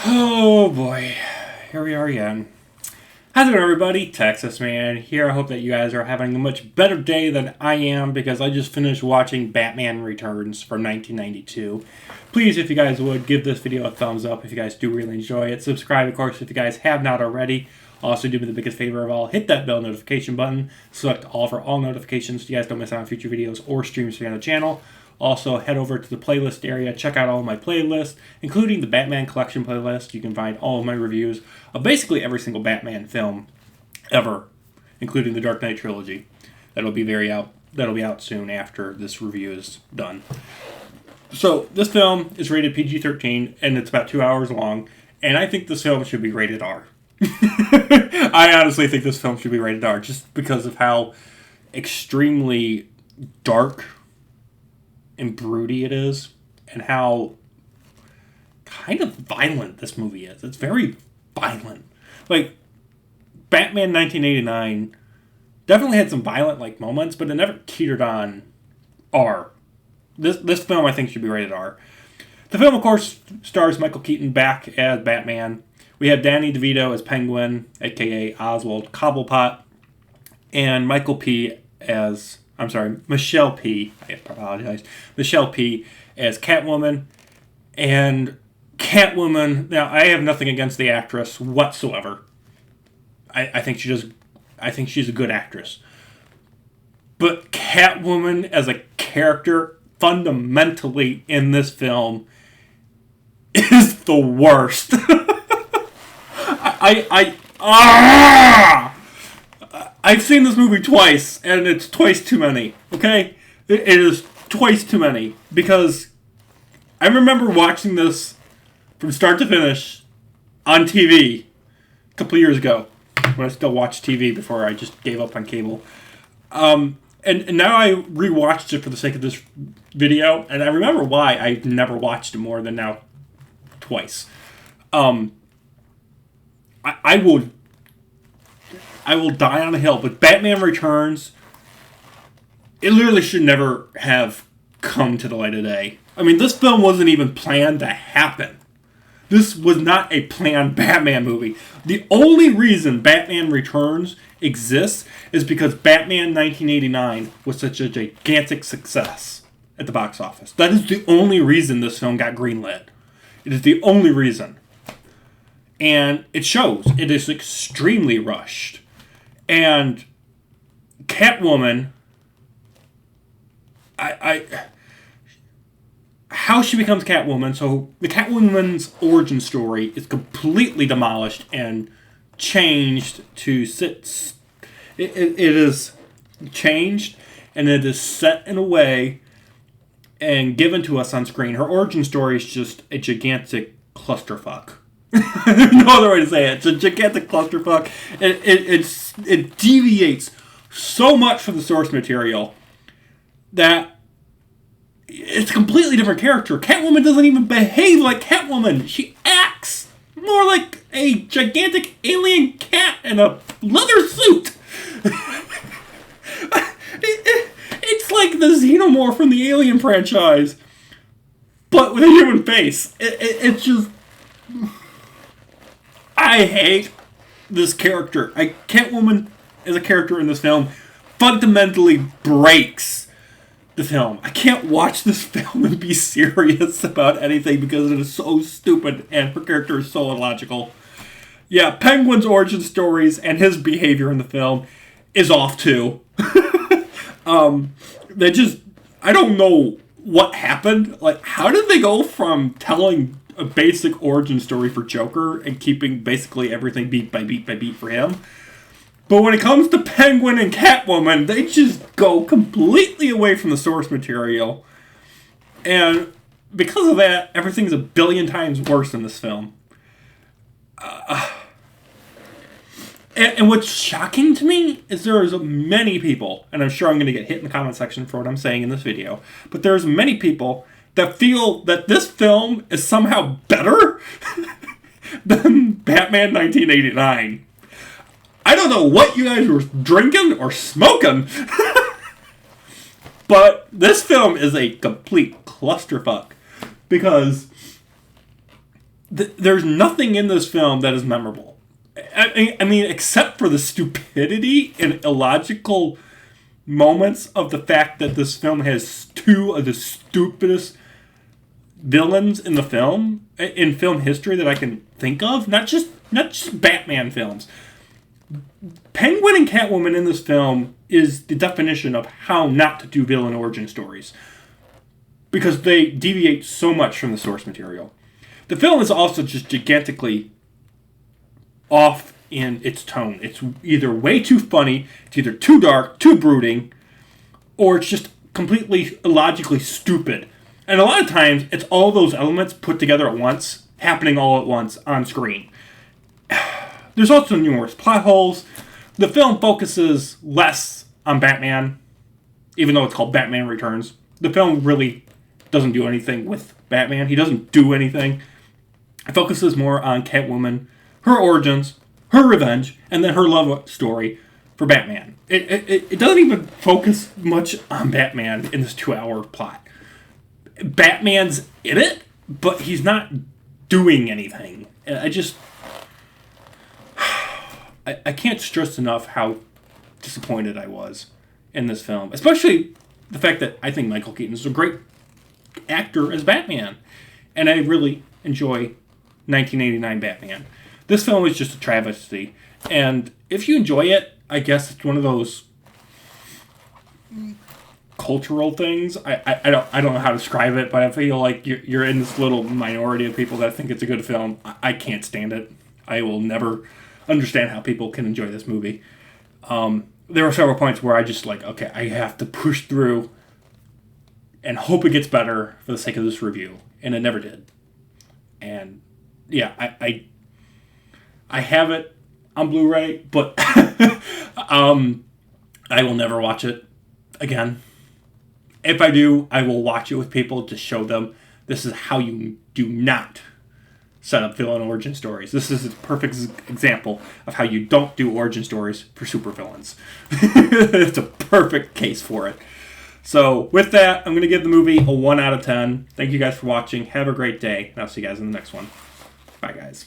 Oh boy, here we are again. How's it going, everybody? Texas Man here. I hope that you guys are having a much better day than I am because I just finished watching Batman Returns from 1992. Please, if you guys would, give this video a thumbs up if you guys do really enjoy it. Subscribe, of course, if you guys have not already. Also, do me the biggest favor of all, hit that bell notification button. Select all for all notifications so you guys don't miss out on future videos or streams here on the channel. Also, head over to the playlist area, check out all of my playlists, including the Batman Collection playlist. You can find all of my reviews of basically every single Batman film ever, including the Dark Knight trilogy. That'll be out soon after this review is done. So, this film is rated PG-13, and it's about 2 hours long, and I think this film should be rated R. I honestly think this film should be rated R, just because of how extremely dark and broody it is, and how kind of violent this movie is. It's very violent. Like, Batman 1989 definitely had some violent moments, but it never teetered on R. This film, I think, should be rated R. The film, of course, stars Michael Keaton back as Batman. We have Danny DeVito as Penguin, a.k.a. Oswald Cobblepot, and Michelle P. I apologize. Michelle P. as Catwoman. And Catwoman, now I have nothing against the actress whatsoever. I think she's a good actress. But Catwoman as a character fundamentally in this film is the worst. I've seen this movie twice, and it's twice too many, okay? It is twice too many, because I remember watching this from start to finish on TV a couple years ago, when I still watched TV before I just gave up on cable. And now I rewatched it for the sake of this video, and I remember why I've never watched it more than now twice. I will die on a hill, but Batman Returns, it literally should never have come to the light of day. I mean, this film wasn't even planned to happen. This was not a planned Batman movie. The only reason Batman Returns exists is because Batman 1989 was such a gigantic success at the box office. That is the only reason this film got greenlit. It is the only reason. And it shows. It is extremely rushed. And Catwoman, how she becomes Catwoman, so the Catwoman's origin story is completely demolished and changed to sit. It is changed, and it is set in a way and given to us on screen. Her origin story is just a gigantic clusterfuck. There's no other way to say it. It's a gigantic clusterfuck. It deviates so much from the source material that it's a completely different character. Catwoman doesn't even behave like Catwoman. She acts more like a gigantic alien cat in a leather suit. It's like the Xenomorph from the Alien franchise, but with a human face. It's just... I hate this character. Catwoman as a character in this film fundamentally breaks the film. I can't watch this film and be serious about anything because it is so stupid and her character is so illogical. Yeah, Penguin's origin stories and his behavior in the film is off too. I don't know what happened. Like, how did they go from telling a basic origin story for Joker and keeping basically everything beat by beat by beat for him? But when it comes to Penguin and Catwoman, they just go completely away from the source material. And because of that, everything's a billion times worse in this film. And what's shocking to me is there's many people, and I'm sure I'm going to get hit in the comment section for what I'm saying in this video, but there's many people that feel that this film is somehow better than Batman 1989. I don't know what you guys were drinking or smoking, but this film is a complete clusterfuck because there's nothing in this film that is memorable. I mean, except for the stupidity and illogical moments of the fact that this film has two of the stupidest villains in film history that I can think of. Not just Batman films. Penguin and Catwoman in this film is the definition of how not to do villain origin stories, because they deviate so much from the source material. The film is also just gigantically off in its tone. It's either way too funny, it's either too dark, too brooding, or it's just completely illogically stupid. And a lot of times, it's all those elements put together at once, happening all at once on screen. There's also numerous plot holes. The film focuses less on Batman, even though it's called Batman Returns. The film really doesn't do anything with Batman. He doesn't do anything. It focuses more on Catwoman, her origins, her revenge, and then her love story for Batman. It doesn't even focus much on Batman in this 2-hour plot. Batman's in it, but he's not doing anything. I can't stress enough how disappointed I was in this film. Especially the fact that I think Michael Keaton is a great actor as Batman. And I really enjoy 1989 Batman. This film is just a travesty. And if you enjoy it, I guess it's one of those cultural things. I don't know how to describe it, but I feel like you're in this little minority of people that think it's a good film. I can't stand it. I will never understand how people can enjoy this movie. There were several points where I just okay, I have to push through and hope it gets better for the sake of this review, and it never did. And yeah, I have it on Blu-ray, but I will never watch it again. If I do, I will watch it with people to show them this is how you do not set up villain origin stories. This is a perfect example of how you don't do origin stories for supervillains. It's a perfect case for it. So with that, I'm going to give the movie a 1 out of 10. Thank you guys for watching. Have a great day, and I'll see you guys in the next one. Bye, guys.